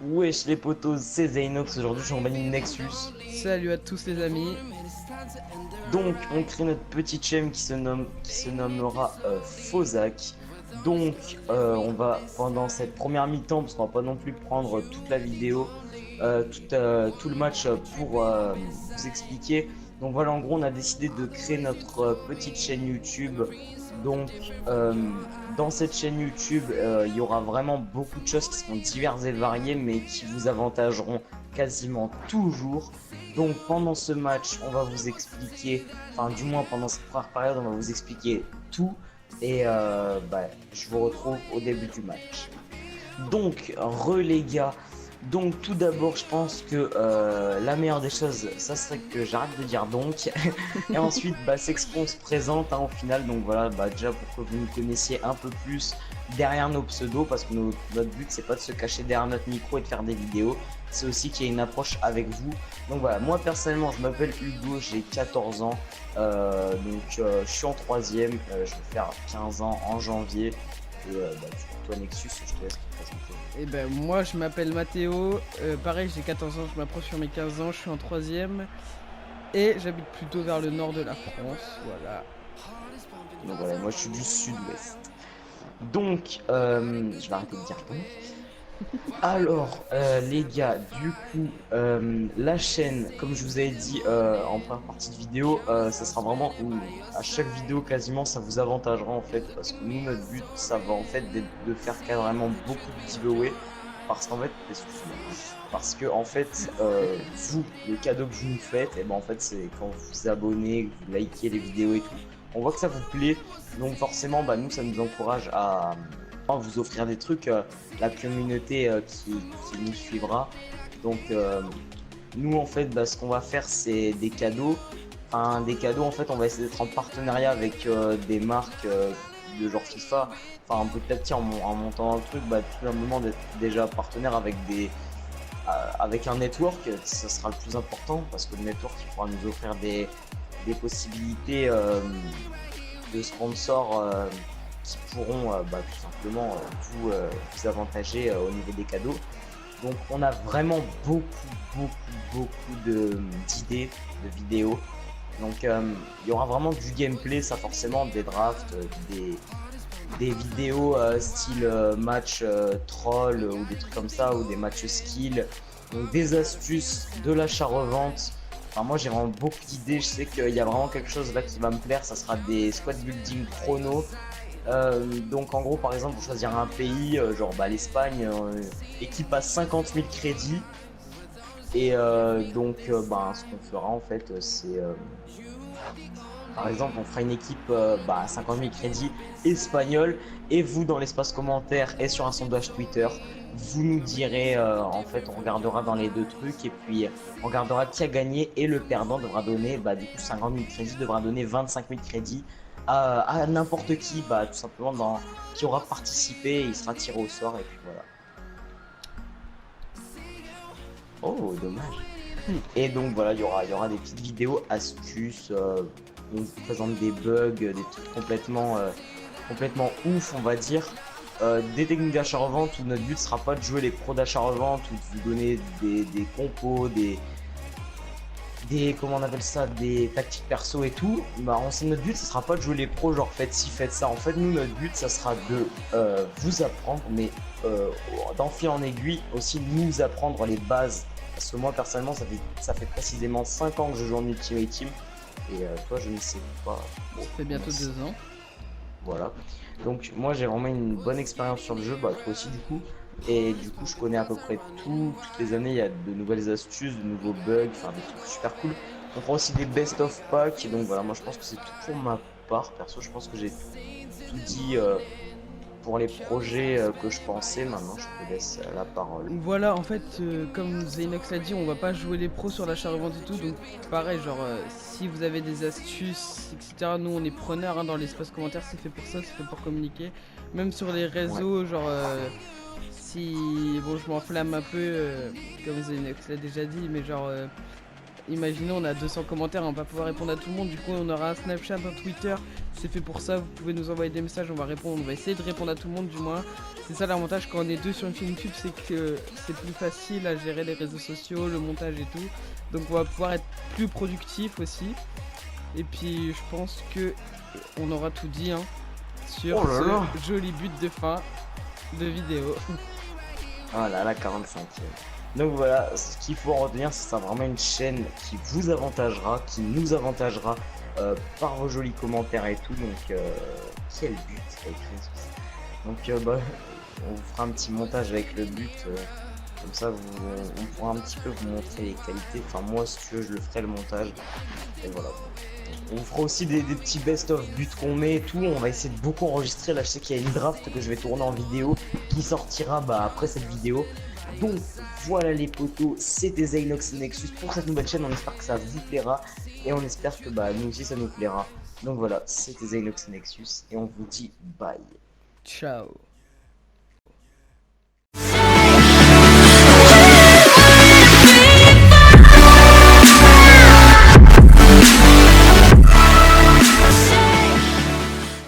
Wesh les potos, c'est Zeynox, aujourd'hui je suis en compagnie de Nexus. Salut à tous les amis. Donc on crée notre petite chaîne qui se nommera Fozak. Donc on va pendant cette première mi-temps, parce qu'on va pas non plus prendre toute la vidéo, tout le match pour vous expliquer. Donc voilà, en gros on a décidé de créer notre petite chaîne YouTube. Donc dans cette chaîne YouTube, il y aura vraiment beaucoup de choses qui seront diverses et variées, mais qui vous avantageront quasiment toujours. Donc pendant ce match, on va vous expliquer, enfin du moins pendant cette première période, on va vous expliquer tout. Et je vous retrouve au début du match. Donc, les gars, donc tout d'abord, je pense que la meilleure des choses, ça serait que j'arrête de dire donc. Et ensuite, Sexpon se présente au final. Donc voilà, déjà pour que vous nous connaissiez un peu plus derrière nos pseudos, parce que notre but, c'est pas de se cacher derrière notre micro et de faire des vidéos. C'est aussi qu'il y ait une approche avec vous. Donc voilà, moi personnellement, je m'appelle Hugo, j'ai 14 ans. Je suis en troisième, je vais faire 15 ans en janvier. Et du coup, toi Nexus, je te laisse te présenter. Et ben moi je m'appelle Mathéo, pareil j'ai 14 ans, je m'approche sur mes 15 ans, je suis en troisième et j'habite plutôt vers le nord de la France, voilà. Donc voilà, moi je suis du sud-ouest. Donc, je vais arrêter de dire donc. Alors, les gars, du coup, la chaîne, comme je vous avais dit en première partie de vidéo, ça sera vraiment à chaque vidéo quasiment, ça vous avantagera en fait, parce que nous, notre but, ça va en fait de faire carrément beaucoup de giveaways, parce qu'en fait, parce que en fait, vous, le cadeau que vous nous faites, et ben en fait, c'est quand vous vous abonnez, que vous likez les vidéos et tout, on voit que ça vous plaît, donc forcément, nous, ça nous encourage à vous offrir des trucs, la communauté qui nous suivra. Donc nous en fait ce qu'on va faire c'est des cadeaux. Enfin des cadeaux en fait on va essayer d'être en partenariat avec des marques de genre FIFA. Enfin petit à petit en montant dans le truc, tout simplement d'être déjà partenaire avec avec un network, ça sera le plus important parce que le network il pourra nous offrir des possibilités de sponsors qui pourront tout simplement vous avantager au niveau des cadeaux. Donc on a vraiment beaucoup d'idées de vidéos. Donc il y aura vraiment du gameplay, ça forcément, des drafts, des vidéos style match troll ou des trucs comme ça, ou des matchs skill, donc des astuces, de l'achat-revente. Enfin, moi j'ai vraiment beaucoup d'idées, je sais qu'il y a vraiment quelque chose là qui va me plaire, ça sera des squad building chrono. Donc en gros par exemple pour choisir un pays, genre l'Espagne, équipe à 50 000 crédits. Et ce qu'on fera en fait c'est par exemple, on fera une équipe à 50 000 crédits espagnol, et vous, dans l'espace commentaire et sur un sondage Twitter, vous nous direz, en fait, on regardera dans les deux trucs, et puis on regardera qui a gagné, et le perdant devra donner, du coup, 50 000 crédits, devra donner 25 000 crédits à n'importe qui, tout simplement, qui aura participé, il sera tiré au sort, et puis voilà. Oh, dommage. Et donc voilà, il y aura des petites vidéos astuces, où on vous présente des bugs, des trucs complètement ouf, on va dire. Des techniques d'achat-revente où notre but sera pas de jouer les pros d'achat-revente ou de vous donner des compos, comment on appelle ça, des tactiques perso et tout. Notre but ça sera pas de jouer les pros genre faites ci, faites ça. En fait, nous notre but ça sera de vous apprendre, mais d'en fil en aiguille aussi nous apprendre les bases. Parce que moi personnellement ça fait précisément 5 ans que je joue en Ultimate Team. Et toi je ne sais pas. Ça fait bientôt 2 ans. Voilà. Donc moi j'ai vraiment une bonne expérience sur le jeu, toi aussi du coup. Et du coup je connais à peu près tout. Toutes les années il y a de nouvelles astuces, de nouveaux bugs, enfin des trucs super cool. On fera aussi des best of packs. Donc voilà, moi je pense que c'est tout pour ma part. Perso je pense que j'ai tout dit pour les projets que je pensais. Maintenant je te laisse la parole. Voilà, en fait, comme Zenox l'a dit, on va pas jouer les pros sur l'achat-revente et tout, donc pareil, genre, si vous avez des astuces, etc., nous on est preneurs dans l'espace commentaire, c'est fait pour ça, c'est fait pour communiquer. Même sur les réseaux, Ouais. genre, si, bon, je m'enflamme un peu, comme Zenox l'a déjà dit, mais genre, imaginez, on a 200 commentaires, on va pas pouvoir répondre à tout le monde. Du coup, on aura un Snapchat, un Twitter. C'est fait pour ça. Vous pouvez nous envoyer des messages, on va répondre. On va essayer de répondre à tout le monde, du moins. C'est ça l'avantage quand on est deux sur une chaîne YouTube, c'est que c'est plus facile à gérer les réseaux sociaux, le montage et tout. Donc, on va pouvoir être plus productif aussi. Et puis, je pense que on aura tout dit hein, sur Oh là ce là. joli but de fin de vidéo. Voilà, la 45e. Donc voilà, ce qu'il faut en retenir, c'est ça vraiment une chaîne qui vous avantagera, qui nous avantagera par vos jolis commentaires et tout. Donc quel but avec Facebook. Donc bah, on vous fera un petit montage avec le but. Comme ça, on pourra un petit peu vous montrer les qualités. Enfin moi, si tu veux, je le ferai le montage. Et voilà. On fera aussi des petits best-of buts qu'on met et tout. On va essayer de beaucoup enregistrer. Là, je sais qu'il y a une draft que je vais tourner en vidéo qui sortira bah, après cette vidéo. Donc voilà les potos, c'était Zeynox Nexus pour cette nouvelle chaîne. On espère que ça vous plaira et on espère que bah, nous aussi ça nous plaira. Donc voilà, c'était Zeynox Nexus et on vous dit bye. Ciao.